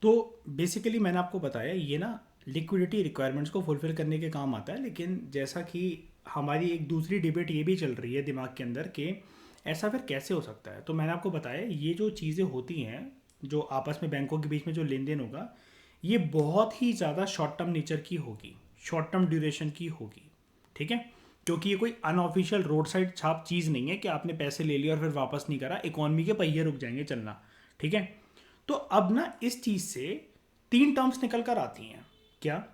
तो बेसिकली मैंने आपको बताया ये ना लिक्विडिटी रिक्वायरमेंट्स को फुलफिल करने के काम आता है, लेकिन जैसा कि हमारी एक दूसरी डिबेट ये भी चल रही है दिमाग के अंदर कि ऐसा फिर कैसे हो सकता है। तो मैंने आपको बताया ये जो चीज़ें होती हैं, जो आपस में बैंकों के बीच में जो लेन देन होगा, ये बहुत ही ज़्यादा शॉर्ट टर्म नेचर की होगी, शॉर्ट टर्म ड्यूरेशन की होगी। ठीक है, क्योंकि ये कोई अनऑफिशियल रोड साइड छाप चीज़ नहीं है कि आपने पैसे ले लिए और फिर वापस नहीं करा, इकोनॉमी के पहिए रुक जाएंगे चलना। ठीक है, तो अब ना इस चीज़ से तीन टर्म्स निकल कर आती हैं। क्या?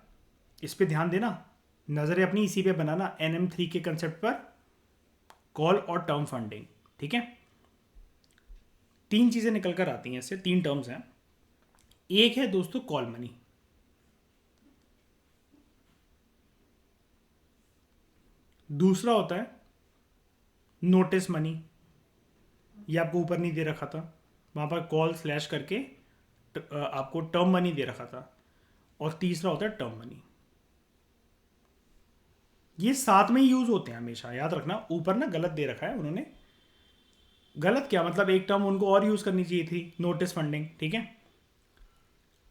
इस पे ध्यान देना, नज़रें अपनी इसी पे बनाना, NM3 के कंसेप्ट पर, कॉल और टर्म फंडिंग। ठीक है, तीन चीज़ें निकल कर आती हैं इससे, तीन टर्म्स हैं। एक है दोस्तों कॉल मनी, दूसरा होता है नोटिस मनी, ये आपको ऊपर नहीं दे रखा था, वहाँ पर कॉल स्लैश करके आपको टर्म मनी दे रखा था। और तीसरा होता है टर्म मनी। ये साथ में ही यूज होते हैं हमेशा, याद रखना। ऊपर ना गलत दे रखा है उन्होंने, गलत क्या मतलब, एक टर्म उनको और यूज करनी चाहिए थी, नोटिस फंडिंग। ठीक है,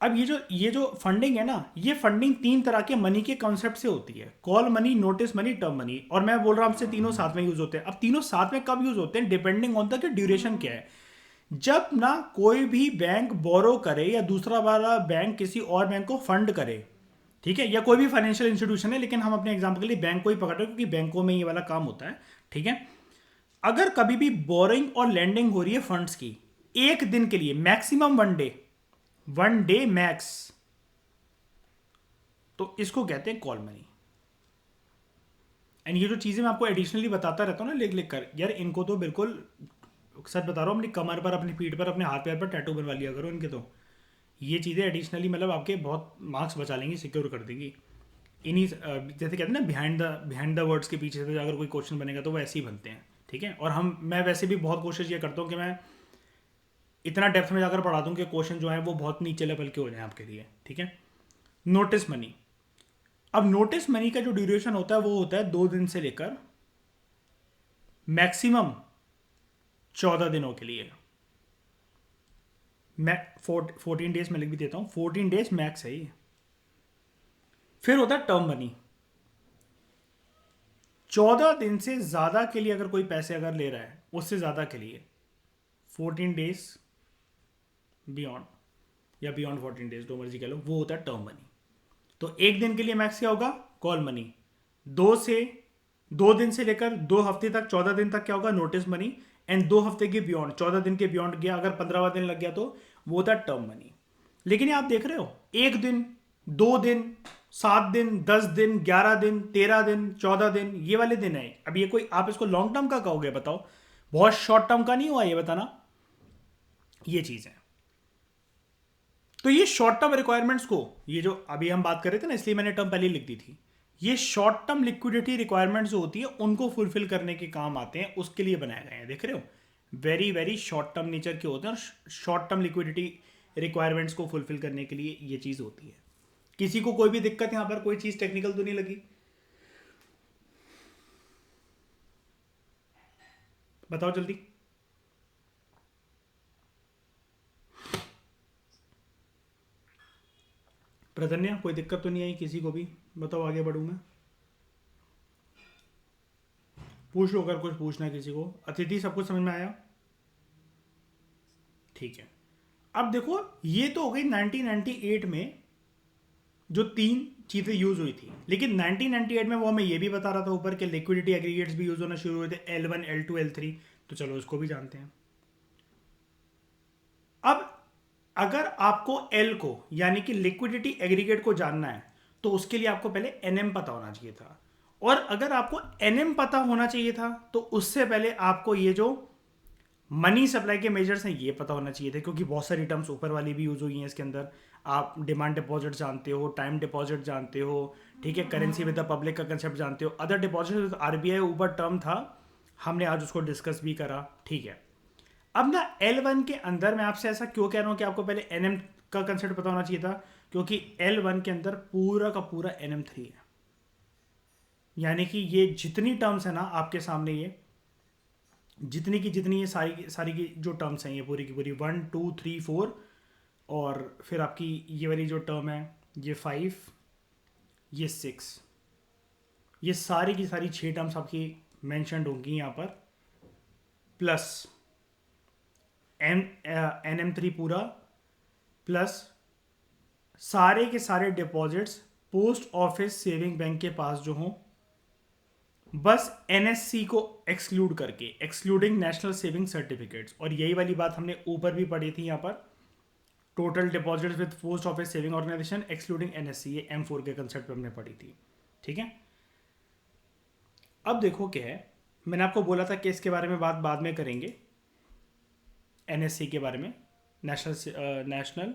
अब ये जो फंडिंग है ना, ये फंडिंग तीन तरह के मनी के कॉन्सेप्ट से होती है, call money, notice money, term money. और मैं बोल रहा हूं आपसे तीनों साथ में यूज होते हैं। अब तीनों साथ में कब यूज होते हैं, डिपेंडिंग ऑन द ड्यूरेशन क्या है। जब ना कोई भी बैंक बोरो करे या दूसरा वाला बैंक किसी और बैंक को फंड करे, ठीक है, या कोई भी फाइनेंशियल इंस्टीट्यूशन है, लेकिन हम अपने एग्जाम्पल के लिए बैंक को ही पकड़ रहे हैं क्योंकि बैंकों में ये वाला काम होता है। ठीक है, अगर कभी भी बोरिंग और लैंडिंग हो रही है फंड्स की एक दिन के लिए, मैक्सिमम 1 डे, 1 डे मैक्स, तो इसको कहते हैं कॉल मनी। एंड ये जो चीज़ें मैं आपको एडिशनली बताता रहता हूँ ना लिख लिख कर, यार इनको तो बिल्कुल सच बता रहा हूँ, अपनी कमर पर, अपनी पीठ पर, अपने हाथ पैर पर टैटू बनवा लिया करो इनके। तो ये चीज़ें एडिशनली मतलब आपके बहुत मार्क्स बचा लेंगी, सिक्योर कर देंगी। इन्हीं जैसे कहते हैं ना, बिहाइंड द वर्ड्स के पीछे से अगर कोई क्वेश्चन बनेगा तो वो ऐसे ही बनते हैं। ठीक है, और मैं वैसे भी बहुत कोशिश ये करता हूँ कि मैं इतना डेप्थ में जाकर पढ़ा दूँ कि क्वेश्चन जो है वो बहुत नीचे लेवल के हो जाए आपके लिए। ठीक है, नोटिस मनी। अब नोटिस मनी का जो ड्यूरेशन होता है वो होता है 2 दिन से लेकर मैक्सिमम 14 दिनों के लिए। मैं 14 डेज में लिख भी देता हूँ, 14 डेज मैक्स है ये। फिर होता है टर्म मनी, 14 दिन से ज़्यादा के लिए अगर कोई पैसे अगर ले रहा है, उससे ज़्यादा के लिए, 14 डेज बियॉन्ड या बियॉन्ड 14 डेज, जो मर्जी कह लो, वो होता है टर्म मनी। तो एक दिन के लिए मैक्स क्या होगा, कॉल मनी। 2 दिन से लेकर 2 हफ्ते तक, 14 दिन तक क्या होगा, नोटिस मनी। एंड 2 हफ्ते के बियॉन्ड, 14 दिन के बियॉन्ड गया, अगर 15वां दिन लग गया तो वो होता है टर्म मनी। लेकिन ये आप देख रहे हो, 1 दिन, 2 दिन, 7 दिन, 10 दिन, 11 दिन, 13 दिन, 14 दिन, ये वाले दिन है। अब ये कोई आप इसको लॉन्ग टर्म का कहोगे बताओ, बहुत शॉर्ट टर्म का नहीं हुआ ये, बताना। ये चीज है। तो ये शॉर्ट टर्म रिक्वायरमेंट्स को, ये जो अभी हम बात कर रहे थे ना, इसलिए मैंने टर्म पहले लिख दी थी, ये शॉर्ट टर्म लिक्विडिटी रिक्वायरमेंट्स जो होती है उनको फुलफिल करने के काम आते हैं, उसके लिए बनाए गए हैं। देख रहे हो, very very short term nature के होते हैं, और शॉर्ट टर्म लिक्विडिटी रिक्वायरमेंट्स को फुलफिल करने के लिए ये चीज़ होती है। किसी को कोई भी दिक्कत यहाँ पर, कोई चीज़ टेक्निकल तो नहीं लगी? बताओ जल्दी। प्रधन्या, कोई दिक्कत तो नहीं आई किसी को भी? बताओ, आगे बढ़ूँ मैं? पूछ लो अगर कुछ पूछना है किसी को। अतिथि, सब कुछ समझ में आया? ठीक है, अब देखो, ये तो हो गई 1998 में जो तीन चीज़ें यूज हुई थी। लेकिन 1998 में वो हमें ये भी बता रहा था ऊपर के लिक्विडिटी एग्रीगेट्स भी यूज होना शुरू हुए थे, L1, L2, L3। तो चलो उसको भी जानते हैं। अब अगर आपको एल को, यानी कि लिक्विडिटी एग्रीगेट को जानना है, तो उसके लिए आपको पहले एनएम पता होना चाहिए था। और अगर आपको एनएम पता होना चाहिए था, तो उससे पहले आपको ये जो मनी सप्लाई के मेजर्स हैं ये पता होना चाहिए थे, क्योंकि बहुत सारी टर्म्स ऊपर वाली भी यूज हुई हैं इसके अंदर। आप डिमांड डिपॉजिट जानते हो, टाइम डिपॉजिट जानते हो, ठीक है, करेंसी विद द पब्लिक का कंसेप्ट जानते हो, अदर डिपॉजिट विद आरबीआई ऊपर टर्म था, हमने आज उसको डिस्कस भी करा। ठीक है, अब ना L1 के अंदर मैं आपसे ऐसा क्यों कह रहा हूं कि आपको पहले NM का कंसेप्ट पता होना चाहिए था, क्योंकि L1 के अंदर पूरा का पूरा NM3 है। यानी कि ये जितनी टर्म्स है ना आपके सामने, ये जितनी की जितनी, ये सारी सारी की जो टर्म्स हैं, ये पूरी की पूरी 1, 2, 3, 4, और फिर आपकी ये वाली जो टर्म है, ये 5, ये 6, ये सारी की सारी 6 टर्म्स आपकी मैंशनड होंगी यहाँ पर, प्लस NM3 पूरा, प्लस सारे के सारे deposits post office saving bank के पास जो हों, बस NSC को एक्सक्लूड करके, एक्सक्लूडिंग नेशनल सेविंग सर्टिफिकेट्स। और यही वाली बात हमने ऊपर भी पढ़ी थी यहाँ पर, total deposits with post office saving organisation excluding NSC, ये M4 के कंसेप्ट पे हमने पढ़ी थी। ठीक है, अब देखो क्या है, मैंने आपको बोला था कि इसके बारे में बात बाद में करेंगे, NSC के बारे में, नेशनल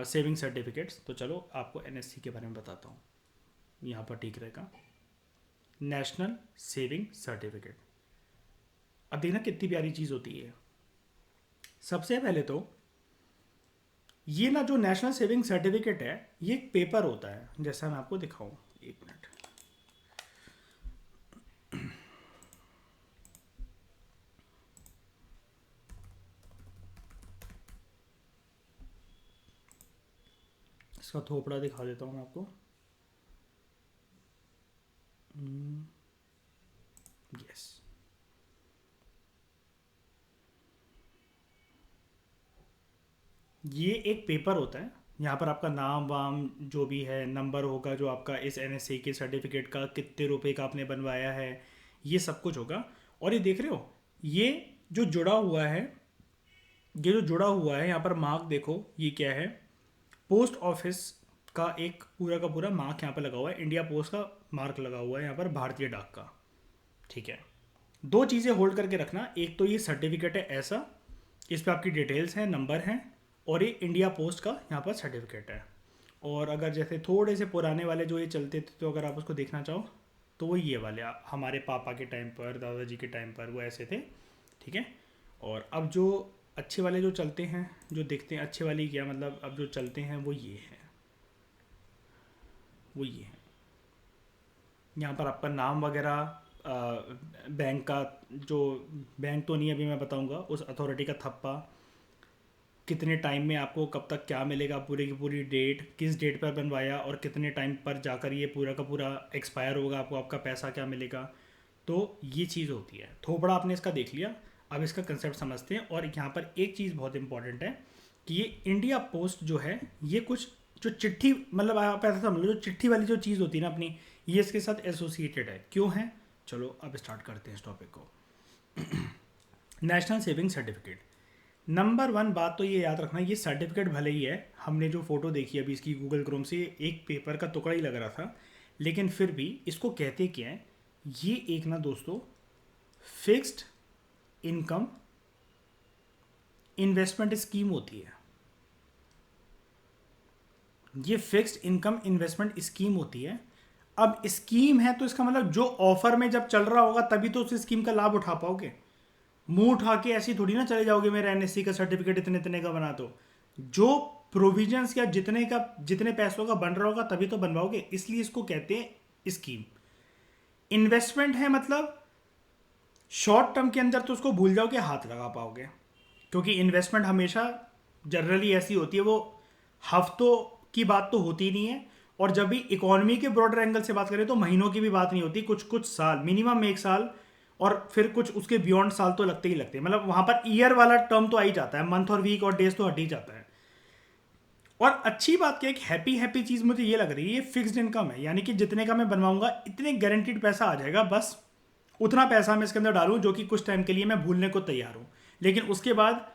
सेविंग सर्टिफिकेट्स। तो चलो आपको NSC के बारे में बताता हूँ, यहाँ पर ठीक रहेगा, नेशनल सेविंग सर्टिफिकेट। अब देखना कितनी प्यारी चीज़ होती है। सबसे पहले तो ये ना जो नेशनल सेविंग सर्टिफिकेट है, ये एक पेपर होता है, जैसा मैं आपको दिखाऊं, एक मिनट। इसका थोपड़ा दिखा देता हूँ मैं आपको। यस, ये एक पेपर होता है, यहाँ पर आपका नाम वाम जो भी है, नंबर होगा जो आपका इस NSA के सर्टिफिकेट का, कितने रुपए का आपने बनवाया है, ये सब कुछ होगा। और ये देख रहे हो, ये जो जुड़ा हुआ है, ये जो जुड़ा हुआ है यहाँ पर मार्क देखो, ये क्या है, पोस्ट ऑफिस का एक पूरा का पूरा मार्क यहाँ पर लगा हुआ है, इंडिया पोस्ट का मार्क लगा हुआ है यहाँ पर, भारतीय डाक का। ठीक है, दो चीज़ें होल्ड करके रखना, एक तो ये सर्टिफिकेट है ऐसा, इस पर आपकी डिटेल्स हैं, नंबर हैं, और ये इंडिया पोस्ट का यहाँ पर सर्टिफिकेट है। और अगर जैसे थोड़े से पुराने वाले जो ये चलते थे, तो अगर आप उसको देखना चाहो तो वो ये वाले हमारे पापा के टाइम पर, दादाजी के टाइम पर वो ऐसे थे। ठीक है, और अब जो अच्छे वाले जो चलते हैं, जो दिखते हैं अच्छे वाले, क्या मतलब अब जो चलते हैं वो ये हैं, वो ये हैं। यहाँ पर आपका नाम वगैरह, बैंक का जो, बैंक तो नहीं अभी मैं बताऊंगा, उस अथॉरिटी का थप्पा, कितने टाइम में आपको कब तक क्या मिलेगा, पूरी की पूरी डेट, किस डेट पर बनवाया और कितने टाइम पर जाकर ये पूरा का पूरा एक्सपायर होगा, आपको आपका पैसा क्या मिलेगा। तो ये चीज़ होती है। थोपड़ा आपने इसका देख लिया, अब इसका कंसेप्ट समझते हैं। और यहाँ पर एक चीज़ बहुत इंपॉर्टेंट है कि ये इंडिया पोस्ट जो है, ये कुछ जो चिट्ठी, मतलब आप ऐसा समझ लो, जो चिट्ठी वाली जो चीज़ होती है ना अपनी, ये इसके साथ एसोसिएटेड है। क्यों है, चलो अब स्टार्ट करते हैं इस टॉपिक को। नेशनल सेविंग सर्टिफिकेट, नंबर 1 बात तो ये याद रखना, ये सर्टिफिकेट भले ही है, हमने जो फोटो देखी अभी इसकी गूगल क्रोम से, एक पेपर का टुकड़ा ही लग रहा था, लेकिन फिर भी इसको कहते क्या है, ये एक ना दोस्तों फिक्स्ड इनकम इन्वेस्टमेंट स्कीम होती है। ये फिक्स्ड इनकम इन्वेस्टमेंट स्कीम होती है। अब स्कीम है तो इसका मतलब जो ऑफर में जब चल रहा होगा तभी तो उस स्कीम का लाभ उठा पाओगे। मुंह उठा के ऐसी थोड़ी ना चले जाओगे, मेरा NSC का सर्टिफिकेट इतने इतने का बना दो। जो प्रोविजंस या जितने पैसों का बन रहा होगा तभी तो बनवाओगे, इसलिए इसको कहते हैं स्कीम। इन्वेस्टमेंट है मतलब शॉर्ट टर्म के अंदर तो उसको भूल जाओगे, हाथ लगा पाओगे, क्योंकि इन्वेस्टमेंट हमेशा जनरली ऐसी होती है, वो हफ्तों की बात तो होती नहीं है। और जब भी इकोनॉमी के ब्रॉडर एंगल से बात करें तो महीनों की भी बात नहीं होती, कुछ कुछ साल, मिनिमम 1 साल, और फिर कुछ उसके बियॉन्ड साल तो लगते ही लगते हैं। मतलब वहां पर ईयर वाला टर्म तो आ ही जाता है, मंथ और वीक और डेज तो हट ही जाता है। और अच्छी बात क्या, एक हैप्पी चीज मुझे ये लग रही है, ये फिक्स्ड इनकम है, यानी कि जितने का मैं बनवाऊंगा इतने गारंटीड पैसा आ जाएगा, बस उतना पैसा मैं इसके अंदर डालूं जो कि कुछ टाइम के लिए मैं भूलने को तैयार हूं, लेकिन उसके बाद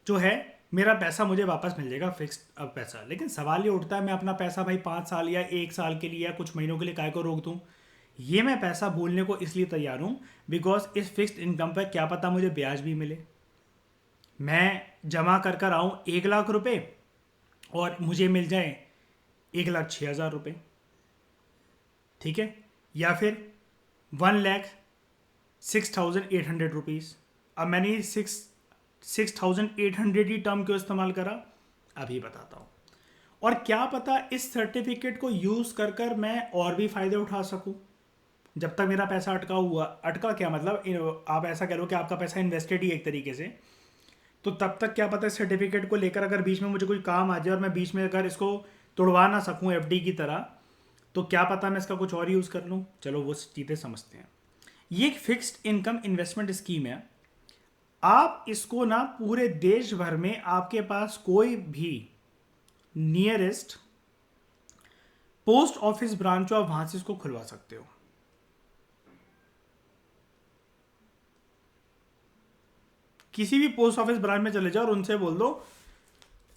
जो है मेरा पैसा मुझे वापस मिल जाएगा, फिक्स्ड पैसा। लेकिन सवाल ये उठता है, मैं अपना पैसा भाई 5 साल या 1 साल के लिए या कुछ महीनों के लिए काय को रोक दूं। ये मैं पैसा भूलने को इसलिए तैयार हूं बिकॉज इस फिक्स्ड इनकम पर क्या पता मुझे ब्याज भी मिले। मैं जमा कर कर आऊँ 1 लाख रुपए और मुझे मिल जाए 1,06,000 रुपये, ठीक है, या फिर 1,06,800 रुपीज़। अब मैंने 6,800 ही टर्म क्यों इस्तेमाल करा, अभी बताता हूँ। और क्या पता इस सर्टिफिकेट को यूज़ कर कर मैं और भी फ़ायदे उठा सकूँ जब तक मेरा पैसा अटका क्या मतलब, आप ऐसा कह लो कि आपका पैसा इन्वेस्टेड ही एक तरीके से, तो तब तक क्या पता सर्टिफिकेट को लेकर अगर बीच में मुझे कोई काम आ जाए और मैं बीच में अगर इसको तोड़वा ना सकूं एफडी की तरह, तो क्या पता मैं इसका कुछ और यूज़ कर लूं। चलो वो चीज़ें समझते हैं। ये एक फिक्स्ड इनकम इन्वेस्टमेंट स्कीम है। आप इसको ना पूरे देश भर में आपके पास कोई भी नियरेस्ट पोस्ट ऑफिस ब्रांच हो, आप वहां से इसको खुलवा सकते हो। किसी भी पोस्ट ऑफिस ब्रांच में चले जाओ और उनसे बोल दो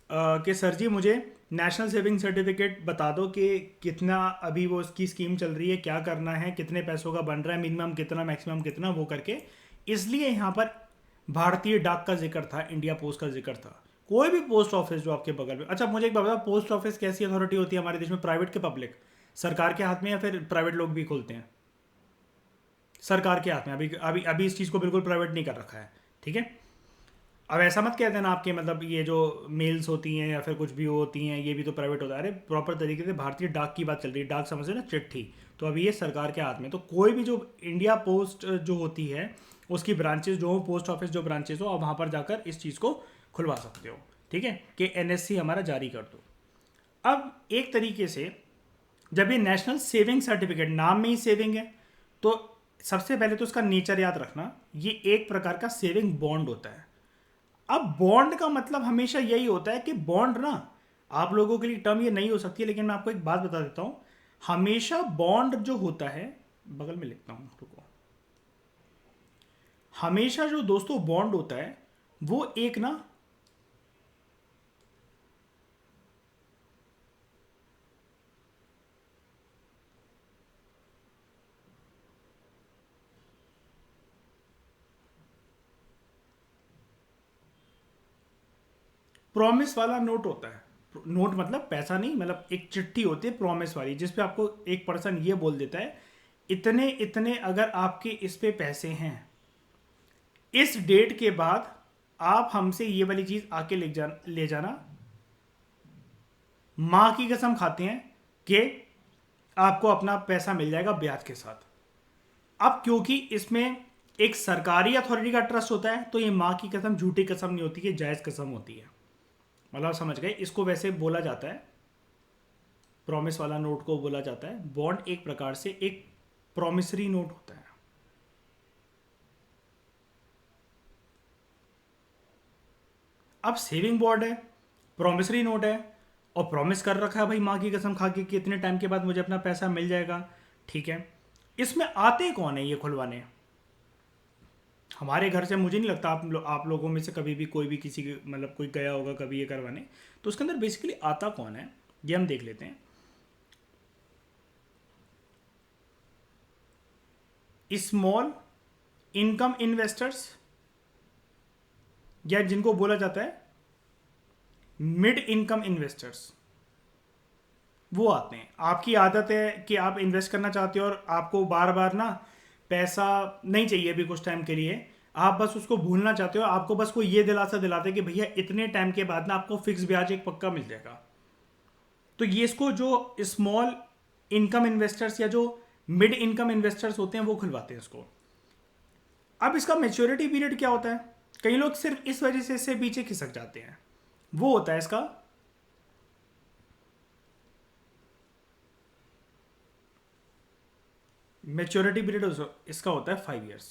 कि सर जी मुझे नेशनल सेविंग सर्टिफिकेट बता दो कि कितना अभी वो उसकी स्कीम चल रही है, क्या करना है, कितने पैसों का बन रहा है, मिनिमम कितना मैक्सिमम कितना, वो करके। इसलिए यहाँ पर भारतीय डाक का जिक्र था, इंडिया पोस्ट का जिक्र था। कोई भी पोस्ट ऑफिस जो आपके बगल में। अच्छा मुझे एक बात बताओ, पोस्ट ऑफिस कैसी अथॉरिटी होती है हमारे देश में, प्राइवेट के पब्लिक? सरकार के हाथ में या फिर प्राइवेट लोग भी खोलते हैं? सरकार के हाथ में। अभी अभी अभी इस चीज़ को बिल्कुल प्राइवेट नहीं कर रखा है, ठीक है। अब ऐसा मत कह देना आपके मतलब ये जो मेल्स होती हैं या फिर कुछ भी होती हैं ये भी तो प्राइवेट होता है। अरे प्रॉपर तरीके से भारतीय डाक की बात चल रही है, डाक समझ रहे ना, चिट्ठी। तो अभी ये सरकार के हाथ में। तो कोई भी जो इंडिया पोस्ट जो होती है उसकी ब्रांचेस जो हो, पोस्ट ऑफिस जो ब्रांचेस हो, आप वहाँ पर जाकर इस चीज़ को खुलवा सकते हो, ठीक है, कि एनएससी हमारा जारी कर दो। अब एक तरीके से जब ये नेशनल सेविंग सर्टिफिकेट, नाम में ही सेविंग है, तो सबसे पहले तो उसका नेचर याद रखना, ये एक प्रकार का सेविंग बॉन्ड होता है। अब बॉन्ड का मतलब हमेशा यही होता है कि बॉन्ड ना, आप लोगों के लिए टर्म ये नहीं हो सकती है, लेकिन मैं आपको एक बात बता देता हूं। हमेशा बॉन्ड जो होता है, बगल में लिखता हूं, रुको। हमेशा जो दोस्तों बॉन्ड होता है वो एक ना प्रॉमिस वाला नोट होता है। नोट मतलब पैसा नहीं, मतलब एक चिट्ठी होती है प्रॉमिस वाली, जिसपे आपको एक पर्सन ये बोल देता है इतने इतने अगर आपके इस पे पैसे हैं, इस डेट के बाद आप हमसे ये वाली चीज आके ले जाना। मां की कसम खाते हैं कि आपको अपना पैसा मिल जाएगा ब्याज के साथ। अब क्योंकि इसमें एक सरकारी अथॉरिटी का ट्रस्ट होता है, तो ये मां की कसम झूठी कसम नहीं होती है, जायज कसम होती है। मतलब समझ गए, इसको वैसे बोला जाता है, प्रॉमिस वाला नोट को बोला जाता है। बॉन्ड एक प्रकार से एक प्रॉमिसरी नोट होता है। अब सेविंग बॉन्ड है, प्रॉमिसरी नोट है, और प्रॉमिस कर रखा है भाई माँ की कसम खा के कि इतने टाइम के बाद मुझे अपना पैसा मिल जाएगा, ठीक है। इसमें आते कौन है ये खुलवाने? हमारे घर से मुझे नहीं लगता आप लोगों में से कभी भी कोई भी किसी मतलब कोई गया होगा कभी ये करवाने। तो उसके अंदर बेसिकली आता कौन है ये हम देख लेते हैं। स्मॉल इनकम इन्वेस्टर्स, या जिनको बोला जाता है मिड इनकम इन्वेस्टर्स, वो आते हैं। आपकी आदत है कि आप इन्वेस्ट करना चाहते हो और आपको बार बार ना पैसा नहीं चाहिए अभी कुछ टाइम के लिए, आप बस उसको भूलना चाहते हो। आपको बस कोई ये दिलासा दिलाते कि भैया इतने टाइम के बाद ना आपको फिक्स ब्याज एक पक्का मिल जाएगा। तो ये इसको जो स्मॉल इनकम इन्वेस्टर्स या जो मिड इनकम इन्वेस्टर्स होते हैं वो खुलवाते हैं इसको। अब इसका मेच्योरिटी पीरियड क्या होता है? कई लोग सिर्फ इस वजह से इससे पीछे खिसक जाते हैं। वो होता है इसका मेच्योरिटी पीरियड, इसका होता है 5 ईयर्स,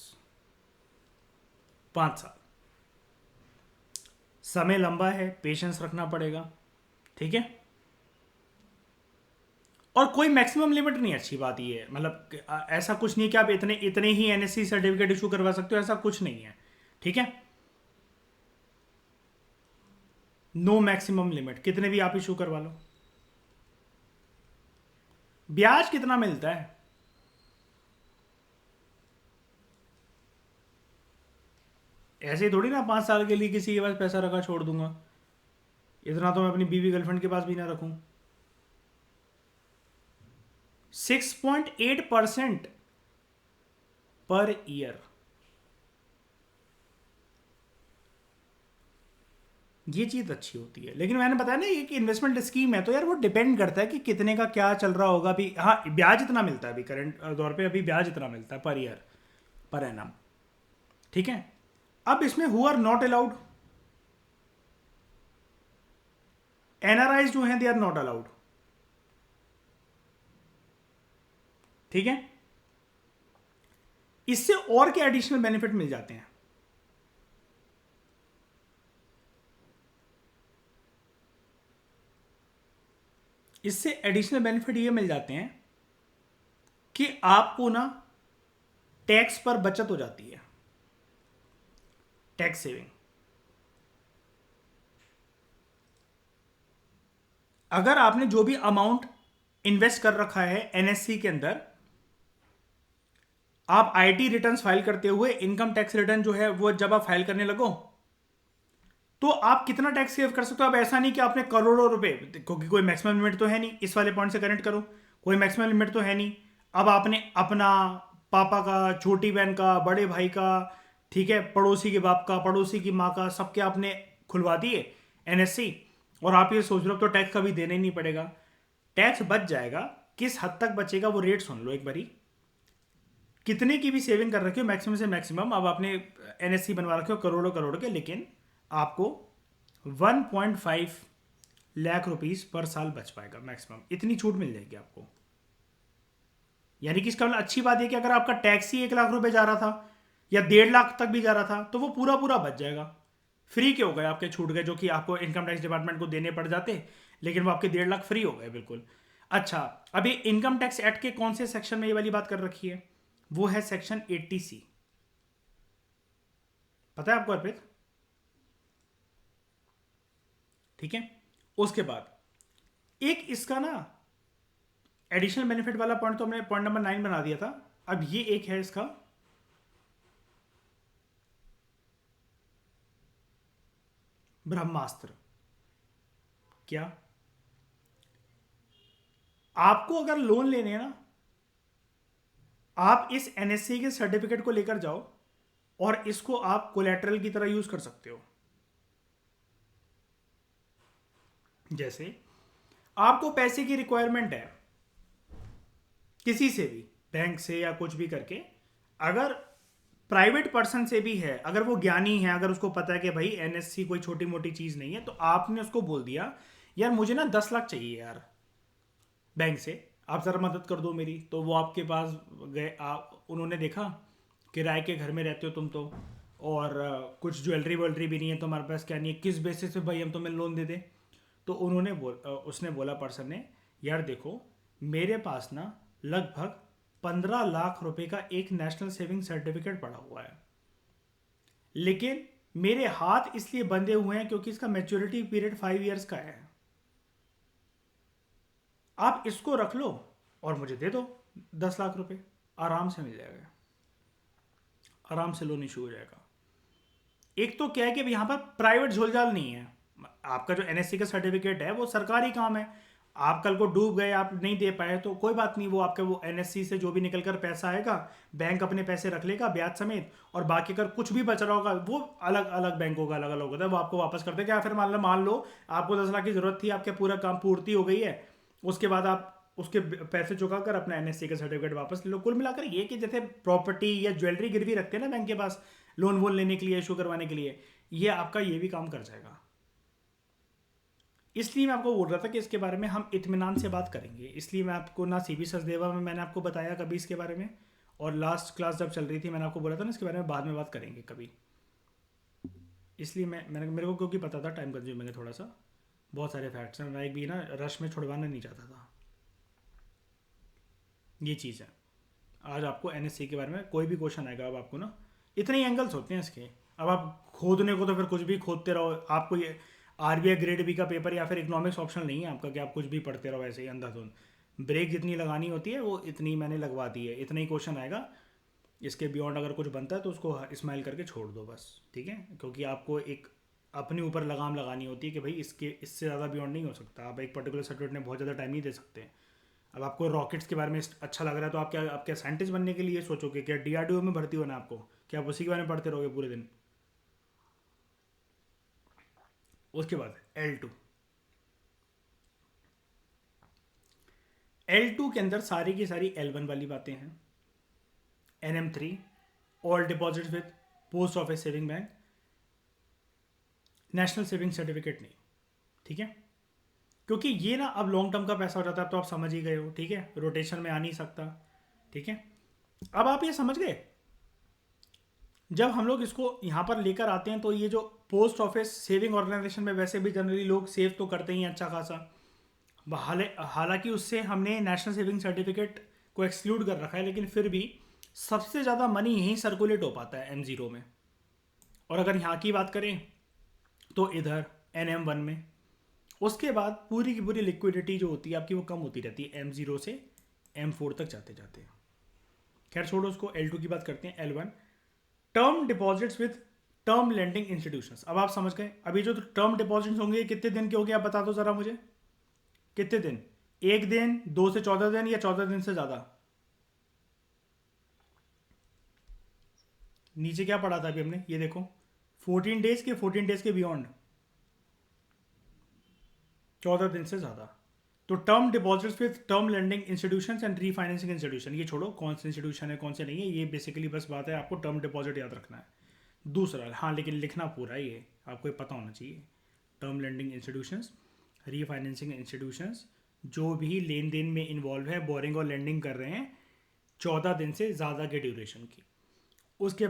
5 साल। समय लंबा है, पेशेंस रखना पड़ेगा, ठीक है। और कोई मैक्सिमम लिमिट नहीं, अच्छी बात ये है, मतलब ऐसा कुछ नहीं कि आप इतने इतने ही एनएससी सर्टिफिकेट इशू करवा सकते हो, ऐसा कुछ नहीं है, ठीक है। नो मैक्सिमम लिमिट, कितने भी आप इशू करवा लो। ब्याज कितना मिलता है? ऐसे ही थोड़ी ना 5 साल के लिए किसी के पास पैसा रखा छोड़ दूंगा। इतना तो मैं अपनी बीवी गर्लफ्रेंड के पास भी ना रखूं। 6.8% पर ईयर, ये चीज अच्छी होती है। लेकिन मैंने बताया ना ये कि इन्वेस्टमेंट स्कीम है, तो यार वो डिपेंड करता है कि कितने का क्या चल रहा होगा। अभी हाँ ब्याज इतना मिलता है, अभी करंट दौर पे अभी ब्याज इतना मिलता है पर ईयर, पर एनम, ठीक है। अब इसमें who are not allowed, NRI जो हैं दे आर नॉट अलाउड। ठीक है, इससे और क्या एडिशनल बेनिफिट मिल जाते हैं? इससे एडिशनल बेनिफिट ये मिल जाते हैं कि आपको ना टैक्स पर बचत हो जाती है, टैक्स सेविंग। अगर आपने जो भी अमाउंट इन्वेस्ट कर रखा है एनएससी के अंदर, आप आईटी रिटर्न्स फाइल करते हुए इनकम टैक्स रिटर्न जो है वो जब आप फाइल करने लगो, तो आप कितना टैक्स सेव कर सकते हो? अब ऐसा नहीं कि आपने करोड़ों रुपए, क्योंकि कोई मैक्सिमम लिमिट तो है नहीं, इस वाले पॉइंट से कनेक्ट करो, कोई मैक्सिमम लिमिट तो है नहीं। अब आपने अपना, पापा का, छोटी बहन का, बड़े भाई का, ठीक है, पड़ोसी के बाप का, पड़ोसी की माँ का, सबके आपने खुलवा दिए एनएससी, और आप ये सोच रहे हो तो टैक्स कभी देना ही नहीं पड़ेगा। टैक्स बच जाएगा। किस हद तक बचेगा वो रेट सुन लो एक बारी। कितने की भी सेविंग कर रखे हो, मैक्सिमम से मैक्सिमम, अब आपने एनएससी बनवा रखे हो करोड़ों करोड़ के, लेकिन आपको 1.5 लाख रुपीस पर साल बच पाएगा मैक्सिमम, इतनी छूट मिल जाएगी आपको। यानी कि इसका मतलब अच्छी बात है कि अगर आपका टैक्स ही 1 लाख रुपए जा रहा था या 1.5 लाख तक भी जा रहा था, तो वो पूरा पूरा बच जाएगा। फ्री के हो गए आपके, छूट गए जो कि आपको इनकम टैक्स डिपार्टमेंट को देने पड़ जाते, लेकिन वो आपके 1.5 लाख फ्री हो गए बिल्कुल। अच्छा, अभी इनकम टैक्स एक्ट के कौन से सेक्शन में ये वाली बात कर रखी है? वो है सेक्शन 80C। पता है आपको अर्पित? ठीक है, उसके बाद एक इसका ना एडिशनल बेनिफिट वाला पॉइंट तो हमने पॉइंट नंबर 9 बना दिया था। अब ये एक है इसका ब्रह्मास्त्र। क्या? आपको अगर लोन लेने हैं ना, आप इस एनएससी के सर्टिफिकेट को लेकर जाओ और इसको आप कोलेटरल की तरह यूज कर सकते हो। जैसे आपको पैसे की रिक्वायरमेंट है किसी से भी, बैंक से या कुछ भी करके, अगर प्राइवेट पर्सन से भी है, अगर वो ज्ञानी है, अगर उसको पता है कि भाई एनएससी कोई छोटी मोटी चीज नहीं है, तो आपने उसको बोल दिया यार मुझे ना 10 लाख चाहिए यार बैंक से, आप ज़रा मदद कर दो मेरी, तो वो आपके पास गए, आप उन्होंने देखा किराए के घर में रहते हो तुम तो, और कुछ ज्वेलरी वोलरी भी नहीं है तुम्हारे पास, क्या नहीं है, किस बेसिस पे भाई हम तुम्हें लोन दे दें? तो उसने बोला पर्सन ने, यार देखो मेरे पास ना लगभग 15 लाख रुपए का एक नेशनल सेविंग सर्टिफिकेट पड़ा हुआ है, लेकिन मेरे हाथ इसलिए बंधे हुए हैं क्योंकि इसका मैच्योरिटी पीरियड 5 ईयर्स का है। आप इसको रख लो और मुझे दे दो 10 लाख रुपए, आराम से मिल जाएगा, आराम से लोन इशू हो जाएगा। एक तो क्या है कि यहाँ पर प्राइवेट झोलझाल नहीं है। आपका जो एनएससी का सर्टिफिकेट है वो सरकारी काम है। आप कल को डूब गए, आप नहीं दे पाए, तो कोई बात नहीं, वो आपके वो एनएससी से जो भी निकल कर पैसा आएगा, बैंक अपने पैसे रख लेगा ब्याज समेत, और बाकी अगर कुछ भी बच रहा होगा वो अलग अलग बैंकों का अलग अलग होता है, वो आपको वापस करते हैं। क्या फिर मान लो आपको 10 लाख की जरूरत थी, आपके पूरा काम पूर्ति हो गई है, उसके बाद आप उसके पैसे चुका कर अपना एनएससी का सर्टिफिकेट वापस ले लो। कुल मिलाकर ये कि जैसे प्रॉपर्टी या ज्वेलरी गिरवी रखते हैं ना बैंक के पास लोन वोन लेने के लिए, इशू करवाने के लिए, ये आपका ये भी काम कर जाएगा। इसलिए मैं आपको बोल रहा था कि इसके बारे में हम इत्मीनान से बात करेंगे, इसलिए मैं आपको ना सीबी सचदेवा में मैंने आपको बताया कभी इसके बारे में, और लास्ट क्लास जब चल रही थी मैंने आपको बोला था ना इसके बारे में बाद में बात करेंगे कभी। इसलिए मैंने मेरे को क्योंकि पता था टाइम कंज्यूमिंग है थोड़ा सा, बहुत सारे फैक्ट्स हैं, मैं एक भी ना रश में छुड़वाना नहीं चाहता था। ये चीज़ है। आज आपको एनएससी के बारे में कोई भी क्वेश्चन आएगा, अब आपको ना इतने ही एंगल्स होते हैं इसके, अब आप खोदने को तो फिर कुछ भी खोदते रहो, आपको ये आरबीआई ग्रेड बी का पेपर या फिर इकोनॉमिक्स ऑप्शन नहीं है आपका कि आप कुछ भी पढ़ते रहो ऐसे ही अंधाधुंध। ब्रेक जितनी लगानी होती है वो इतनी मैंने लगवा दी है, इतना ही क्वेश्चन आएगा। इसके बियॉन्ड अगर कुछ बनता है तो उसको स्माइल करके छोड़ दो बस, ठीक है, क्योंकि आपको एक अपने ऊपर लगाम लगानी होती है कि भाई इसके इससे ज़्यादा बियॉन्ड नहीं हो सकता, आप एक पर्टिकुलर सर्टिफिकेट में बहुत ज़्यादा टाइम नहीं दे सकते। अब आपको रॉकेट्स के बारे में अच्छा लग रहा है तो आप क्या साइंटिस्ट बनने के लिए सोचोगे? क्या डीआरडीओ में भर्ती होना आपको? क्या आप उसी के बारे में पढ़ते रहोगे पूरे दिन? उसके बाद L2 के अंदर सारी की सारी L1 वाली बातें हैं। NM3 all deposit with post office saving bank, national saving certificate नहीं, ठीक है। क्योंकि ये ना अब लॉन्ग टर्म का पैसा हो जाता है, तो आप समझ ही गए हो, ठीक है, रोटेशन में आ नहीं सकता, ठीक है। अब आप ये समझ गए, जब हम लोग इसको यहाँ पर लेकर आते हैं तो ये जो पोस्ट ऑफिस सेविंग ऑर्गेनाइजेशन में वैसे भी जनरली लोग सेव तो करते ही हैं अच्छा खासा, हालांकि उससे हमने नेशनल सेविंग सर्टिफिकेट को एक्सक्लूड कर रखा है, लेकिन फिर भी सबसे ज़्यादा मनी यहीं सर्कुलेट हो पाता है M0 में। और अगर यहाँ की बात करें तो इधर NM1 में, उसके बाद पूरी की पूरी लिक्विडिटी जो होती है आपकी वो कम होती रहती है M0 से M4 तक जाते जाते। खैर छोड़ो उसको, L2 की बात करते हैं। L1 term deposits with term lending institutions. अब आप समझ गए, अभी जो टर्म डिपॉजिट्स होंगे कितने दिन के होंगे, आप बता दो जरा मुझे, कितने दिन, 1 दिन, 2 से 14 दिन, या 14 दिन से ज़्यादा? नीचे क्या पढ़ा था अभी हमने, ये देखो, 14 डेज के, 14 डेज के बियॉन्ड, 14 दिन से ज़्यादा। तो term deposits with term lending institution and refinancing institution, ये छोड़ो कौन से इंस्टीट्यूशन है कौन से नहीं है, ये बेसिकली बस बात है, आपको टर्म डिपॉजिट याद रखना है। दूसरा, हाँ लेकिन लिखना पूरा है, ये आपको ये पता होना चाहिए, term lending institutions, refinancing institutions जो भी लेन देन में इन्वॉल्व है, बोरिंग और लेंडिंग कर रहे हैं 14 दिन से ज़्यादा के ड्यूरेशन की। उसके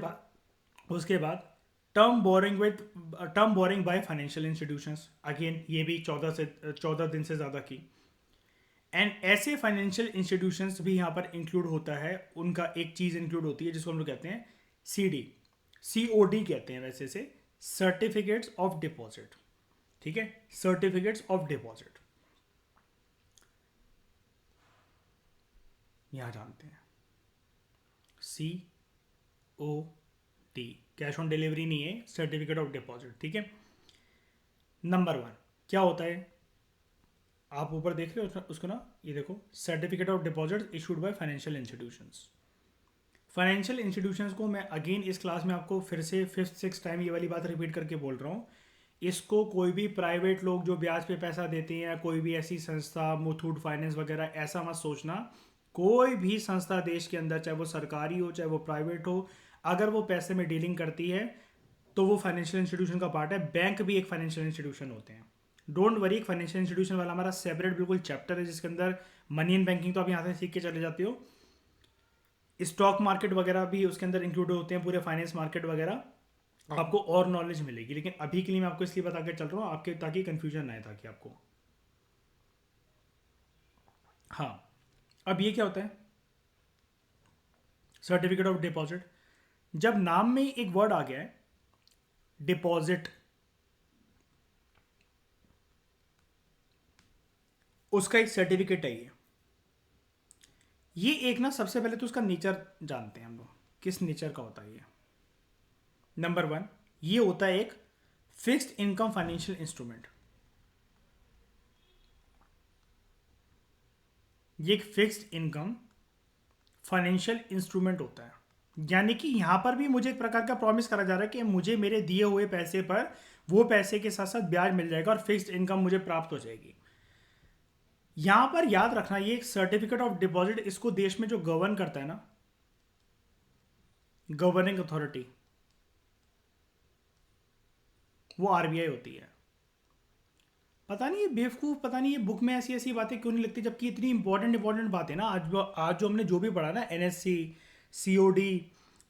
बाद term borrowing by financial institutions, again ये भी 14 दिन से ज़्यादा की। एंड ऐसे फाइनेंशियल इंस्टीट्यूशंस भी यहाँ पर इंक्लूड होता है, उनका एक चीज़ इंक्लूड होती है जिसको हम लोग कहते हैं COD कहते हैं वैसे से, सर्टिफिकेट्स ऑफ डिपॉजिट, ठीक है, सर्टिफिकेट्स ऑफ डिपॉजिट, यहाँ जानते हैं COD, कैश ऑन डिलीवरी नहीं है, सर्टिफिकेट ऑफ डिपॉजिट, ठीक है। नंबर 1 क्या होता है, आप ऊपर देख रहे हो उसको ना, ये देखो, certificate of deposit issued by financial institutions. Financial institutions को मैं अगेन इस क्लास में आपको फिर से 5th 6th टाइम ये वाली बात रिपीट करके बोल रहा हूँ, इसको कोई भी प्राइवेट लोग जो ब्याज पे पैसा देते हैं या कोई भी ऐसी संस्था, मुथूट फाइनेंस वगैरह, ऐसा मत सोचना। कोई भी संस्था देश के अंदर, चाहे वो सरकारी हो चाहे वो प्राइवेट हो, अगर वो पैसे में डीलिंग करती है तो वो फाइनेंशियल इंस्टीट्यूशन का पार्ट है। बैंक भी एक फाइनेंशियल इंस्टीट्यूशन होते हैं, डोंट वरी। एक फाइनेंशियल इंस्टीट्यूशन वाला हमारा सेपरेट बिल्कुल चैप्टर है जिसके अंदर मनी एंड बैंकिंग तो आप यहाँ से सीख के चले जाते हो, स्टॉक मार्केट वगैरह भी उसके अंदर इंक्लूड होते हैं, पूरे फाइनेंस मार्केट वगैरह, आपको और नॉलेज मिलेगी। लेकिन अभी के लिए मैं आपको इसलिए बता के चल रहा हूँ आपके, ताकि कंफ्यूजन ना आए, ताकि आपको। हाँ, अब ये क्या होता है सर्टिफिकेट ऑफ डिपॉजिट, जब नाम में एक वर्ड आ गया है डिपॉजिट, उसका एक सर्टिफिकेट है ये एक ना, सबसे पहले तो उसका नेचर जानते हैं हम लोग, किस नेचर का होता है ये। नंबर 1, ये होता है एक फिक्स्ड इनकम फाइनेंशियल इंस्ट्रूमेंट। ये एक फिक्स्ड इनकम फाइनेंशियल इंस्ट्रूमेंट होता है, यानी कि यहां पर भी मुझे एक प्रकार का प्रॉमिस करा जा रहा है कि मुझे मेरे दिए हुए पैसे पर वो पैसे के साथ साथ ब्याज मिल जाएगा और फिक्स्ड इनकम मुझे प्राप्त हो जाएगी। यहां पर याद रखना, ये एक सर्टिफिकेट ऑफ डिपॉजिट, इसको देश में जो गवर्न करता है ना, गवर्निंग अथॉरिटी, वो RBI होती है। पता नहीं ये बेवकूफ़, पता नहीं ये बुक में ऐसी ऐसी बातें क्यों नहीं लिखती, जबकि इतनी इंपॉर्टेंट बातें ना, आज जो हमने जो भी पढ़ा ना, NSC, COD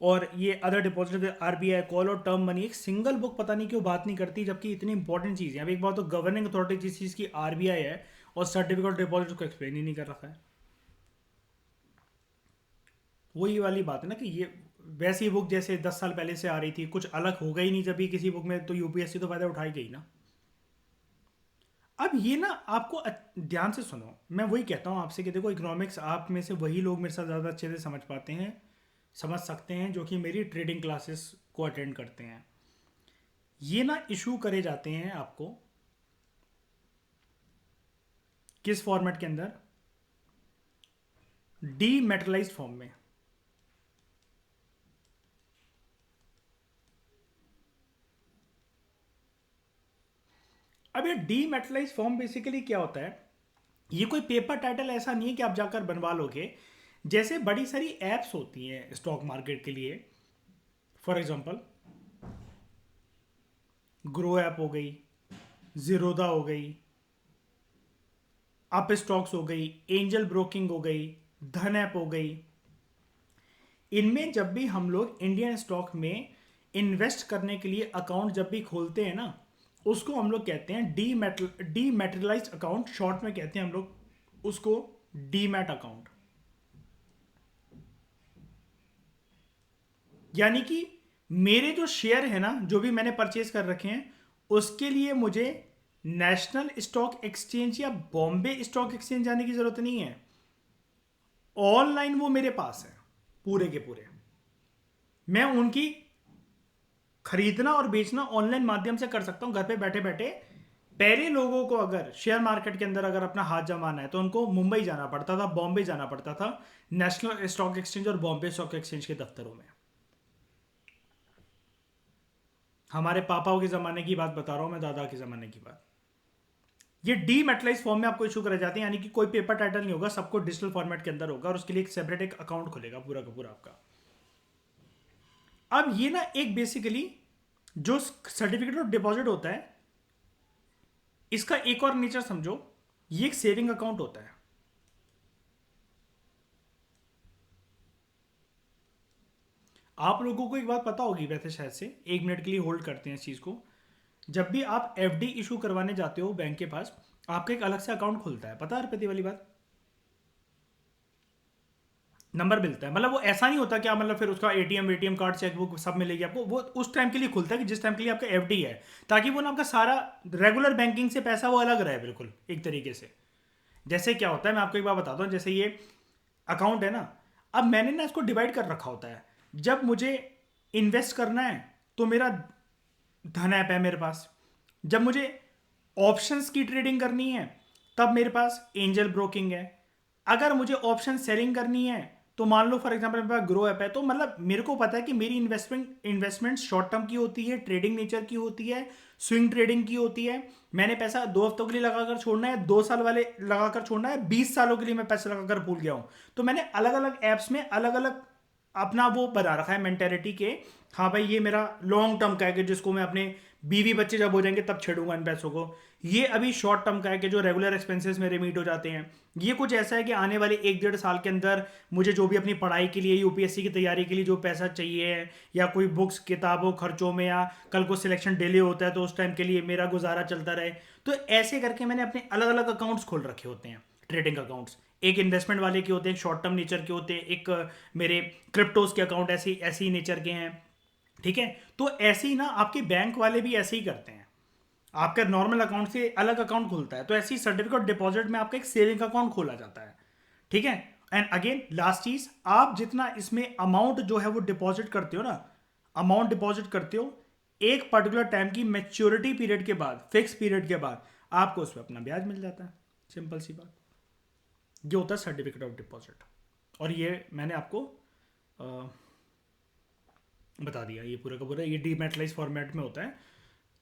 और ये अदर डिपॉजिट, RBI, कॉल और टर्म मनी, एक सिंगल बुक पता नहीं क्यों बात नहीं करती, जबकि इतनी इंपॉर्टेंट चीज़ है। अब एक बात तो गवर्निंग अथॉरिटी जिस चीज़ की RBI है, और सर्टिफिकेट ऑफ डिपॉजिट को एक्सप्लेन ही नहीं कर रखा है। वही वाली बात है ना कि ये वैसी बुक जैसे 10 साल पहले से आ रही थी, कुछ अलग होगा ही नहीं जब भी किसी बुक में, तो UPSC तो फायदा उठाई गई ना। अब ये ना आपको ध्यान से सुनो, मैं वही कहता हूँ आपसे कि देखो, इकोनॉमिक्स आप में से वही लोग मेरे साथ ज़्यादा अच्छे से समझ पाते हैं, समझ सकते हैं, जो कि मेरी ट्रेडिंग क्लासेस को अटेंड करते हैं। ये ना इशू करे जाते हैं आपको किस फॉर्मेट के अंदर, डीमेटलाइज्ड फॉर्म में। अब ये डीमेटलाइज्ड फॉर्म बेसिकली क्या होता है, ये कोई पेपर टाइटल ऐसा नहीं है कि आप जाकर बनवा लोगे। जैसे बड़ी सारी एप्स होती हैं स्टॉक मार्केट के लिए, फॉर एग्जांपल ग्रो ऐप हो गई, जीरोदा हो गई, अप स्टॉक्स हो गई, एंजल ब्रोकिंग हो गई, धन ऐप हो गई, इनमें जब भी हम लोग इंडियन स्टॉक में इन्वेस्ट करने के लिए अकाउंट जब भी खोलते हैं ना, उसको हम लोग कहते हैं डीमैटेरियलाइज्ड अकाउंट, शॉर्ट में कहते हैं हम लोग उसको डीमैट अकाउंट। यानी कि मेरे जो शेयर है ना, जो भी मैंने परचेज कर रखे हैं, उसके लिए मुझे नेशनल स्टॉक एक्सचेंज या बॉम्बे स्टॉक एक्सचेंज जाने की जरूरत नहीं है। ऑनलाइन वो मेरे पास है पूरे के पूरे। मैं उनकी खरीदना और बेचना ऑनलाइन माध्यम से कर सकता हूं, घर पे बैठे बैठे। पहले लोगों को अगर शेयर मार्केट के अंदर अगर अपना हाथ जमाना है तो उनको मुंबई जाना पड़ता था, बॉम्बे जाना पड़ता था, नेशनल स्टॉक एक्सचेंज और बॉम्बे स्टॉक एक्सचेंज के दफ्तरों में। हमारे पापाओं के ज़माने की बात बता रहा हूं मैं, दादा के ज़माने की बात। ये डीमेटलाइज फॉर्म में आपको इशू कराए जाते हैं, यानी कि कोई पेपर टाइटल नहीं होगा, सबको डिजिटल फॉर्मेट के अंदर होगा और उसके लिए एक सेपरेट एक अकाउंट खुलेगा पूरा का पूरा आपका। अब ये ना एक बेसिकली जो सर्टिफिकेट ऑफ डिपॉजिट होता है, इसका एक और नेचर समझो, ये एक सेविंग अकाउंट होता है। आप लोगों को एक बात पता होगी वैसे, शायद से 1 मिनट के लिए होल्ड करते हैं इस चीज को। जब भी आप एफडी इशू करवाने जाते हो बैंक के पास, आपका एक अलग से अकाउंट खुलता है, पता है अर्पित वाली बात? नंबर मिलता है, मतलब वो ऐसा नहीं होता कि आप मतलब फिर उसका एटीएम कार्ड चेकबुक सब मिलेगी आपको, वो उस टाइम के लिए खुलता है कि जिस टाइम के लिए आपका एफडी है, ताकि वो ना आपका सारा रेगुलर बैंकिंग से पैसा वो अलग रहे बिल्कुल एक तरीके से। जैसे क्या होता है, मैं आपको एक बार बताता हूँ, जैसे ये अकाउंट है ना, अब मैंने ना इसको डिवाइड कर रखा होता है। जब मुझे इन्वेस्ट करना है तो मेरा धन ऐप है मेरे पास। जब मुझे ऑप्शंस की ट्रेडिंग करनी है तब मेरे पास एंजल ब्रोकिंग है। अगर मुझे ऑप्शन सेलिंग करनी है तो मान लो फॉर एग्जांपल मेरे पास ग्रो ऐप है, तो मतलब मेरे को पता है कि मेरी इन्वेस्टमेंट शॉर्ट टर्म की होती है, ट्रेडिंग नेचर की होती है, स्विंग ट्रेडिंग की होती है। मैंने पैसा 2 हफ्तों के लिए लगाकर छोड़ना है, 2 साल वाले लगाकर छोड़ना है, 20 सालों के लिए मैं पैसा लगाकर भूल गया हूं। तो मैंने अलग अलग एप्स में अलग अलग अपना वो बना रखा है मेंटेलिटी के। हाँ भाई, ये मेरा लॉन्ग टर्म का है कि जिसको मैं अपने बीवी बच्चे जब हो जाएंगे तब छेड़ूंगा इन पैसों को। ये अभी शॉर्ट टर्म का है कि जो रेगुलर एक्सपेंसेस मेरे मीट हो जाते हैं। ये कुछ ऐसा है कि आने वाले 1 डेढ़ साल के अंदर मुझे जो भी अपनी पढ़ाई के लिए, यूपीएससी की तैयारी के लिए जो पैसा चाहिए है, या कोई बुक्स किताबों खर्चों में, या कल को सिलेक्शन डिले होता है तो उस टाइम के लिए मेरा गुजारा चलता रहे। तो ऐसे करके मैंने अपने अलग अलग अकाउंट्स खोल रखे होते हैं, ट्रेडिंग अकाउंट्स। एक इन्वेस्टमेंट वाले के होते हैं, एक शॉर्ट टर्म नेचर के होते हैं, एक मेरे क्रिप्टोज के अकाउंट ऐसे ऐसे ही नेचर के हैं। ठीक है, तो ऐसे ही ना आपके बैंक वाले भी ऐसे ही करते हैं। आपका नॉर्मल अकाउंट से अलग अकाउंट खुलता है, तो ऐसी सर्टिफिकेट डिपॉजिट में आपका एक सेविंग अकाउंट खोला जाता है। ठीक है, एंड अगेन लास्ट चीज, आप जितना इसमें अमाउंट जो है वो डिपॉजिट करते हो ना, अमाउंट डिपॉजिट करते हो, एक पर्टिकुलर टाइम की मेच्योरिटी पीरियड के बाद, फिक्स पीरियड के बाद आपको उस पर अपना ब्याज मिल जाता है। सिंपल सी बात, ये होता है सर्टिफिकेट ऑफ डिपॉजिट। और ये मैंने आपको अ, बता दिया, ये पूरा का पूरा ये डीमेटलाइज फॉर्मेट में होता है।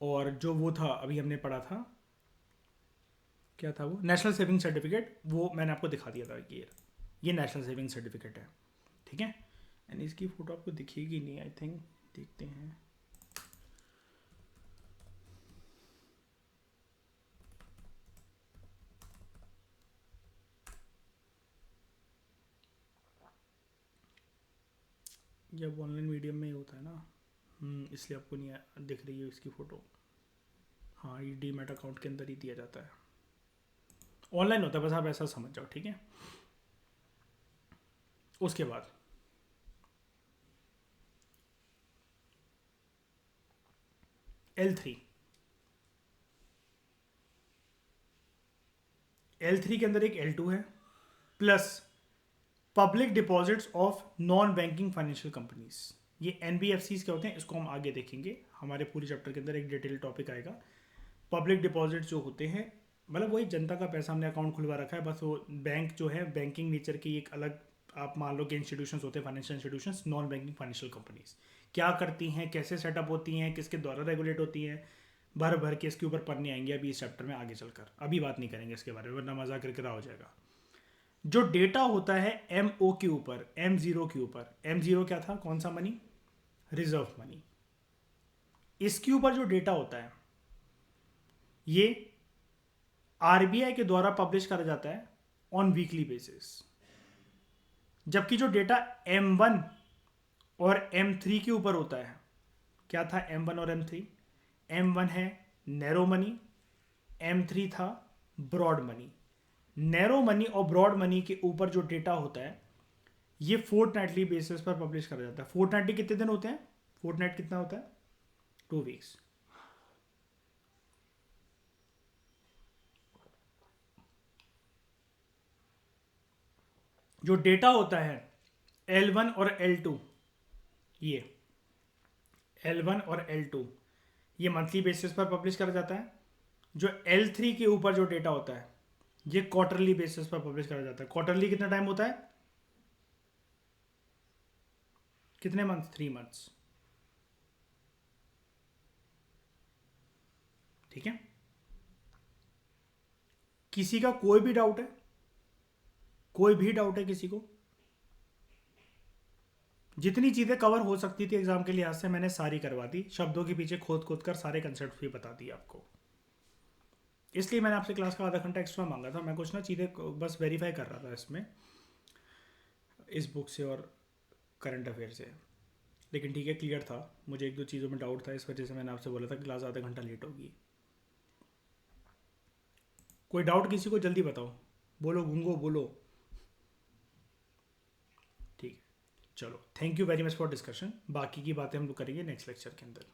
और जो वो था अभी हमने पढ़ा था, क्या था वो, नेशनल सेविंग सर्टिफिकेट, वो मैंने आपको दिखा दिया था कि ये नेशनल सेविंग सर्टिफिकेट है। ठीक है, एंड इसकी फ़ोटो आपको दिखेगी नहीं आई थिंक, देखते हैं। जब ऑनलाइन मीडियम में ही होता है ना, इसलिए आपको नहीं दिख रही है इसकी फ़ोटो। हाँ, ये डीमैट अकाउंट के अंदर ही दिया जाता है, ऑनलाइन होता है, बस आप ऐसा समझ जाओ। ठीक है, उसके बाद L3, L3 के अंदर एक L2 है, plus public deposits of non banking financial companies. ये एनबीएफसीज क्या होते हैं इसको हम आगे देखेंगे, हमारे पूरे चैप्टर के अंदर एक डिटेल टॉपिक आएगा। पब्लिक डिपॉजिट्स जो होते हैं, मतलब वही जनता का पैसा हमने अकाउंट खुलवा रखा है, बस वो बैंक जो है बैंकिंग नेचर की एक अलग, आप मान लो कि इंस्टीट्यूशंस होते हैं, financial institutions, non banking financial companies क्या करती हैं, कैसे सेटअप होती हैं, किसके द्वारा रेगुलेट होती हैं, भर भर के इसके ऊपर पढ़ने आएंगे अभी इस चैप्टर में आगे चलकर। अभी बात नहीं करेंगे इसके बारे में वरना मजा करके हो जाएगा। जो डेटा होता है एम ओ के ऊपर, M0 के ऊपर, M0 क्या था, कौन सा मनी, रिजर्व मनी, इसके ऊपर जो डेटा होता है ये आरबीआई के द्वारा पब्लिश करा जाता है ऑन वीकली बेसिस, जबकि जो डेटा M1 और M3 के ऊपर होता है, क्या था M1 और M3? M1 है नैरो मनी, M3 था ब्रॉड मनी। नैरो मनी और ब्रॉड मनी के ऊपर जो डेटा होता है ये फोर्टनाइटली बेसिस पर पब्लिश करा जाता है। फोर्टनाइटली कितने दिन होते हैं? फोर्टनाइट कितना होता है? 2 वीक्स। जो डेटा होता है L1 और L2, ये L1 और L2 ये मंथली बेसिस पर पब्लिश करा जाता है। जो L3 के ऊपर जो डेटा होता है ये क्वार्टरली बेसिस पर पब्लिश करा जाता है। क्वार्टरली कितना टाइम होता है? कितने मंथ? 3 मंथ्स। ठीक है, किसी का कोई भी डाउट है? कोई भी डाउट है किसी को? जितनी चीज़ें कवर हो सकती थी एग्जाम के लिहाज से मैंने सारी करवा दी, शब्दों के पीछे खोद खोद कर सारे कंसेप्ट भी बता दिए आपको। इसलिए मैंने आपसे क्लास का आधा घंटा एक्स्ट्रा मांगा था। मैं कुछ ना चीज़ें बस वेरीफाई कर रहा था इसमें, इस बुक से और करंट अफेयर से। लेकिन ठीक है, क्लियर था। मुझे एक दो चीज़ों में डाउट था, इस वजह से मैंने आपसे बोला था कि क्लास आधा घंटा लेट होगी। कोई डाउट किसी को? जल्दी बताओ, बोलो गुंगो बोलो। ठीक है, चलो, thank you very much for discussion. बाकी की बातें हम लोग करेंगे नेक्स्ट लेक्चर के अंदर।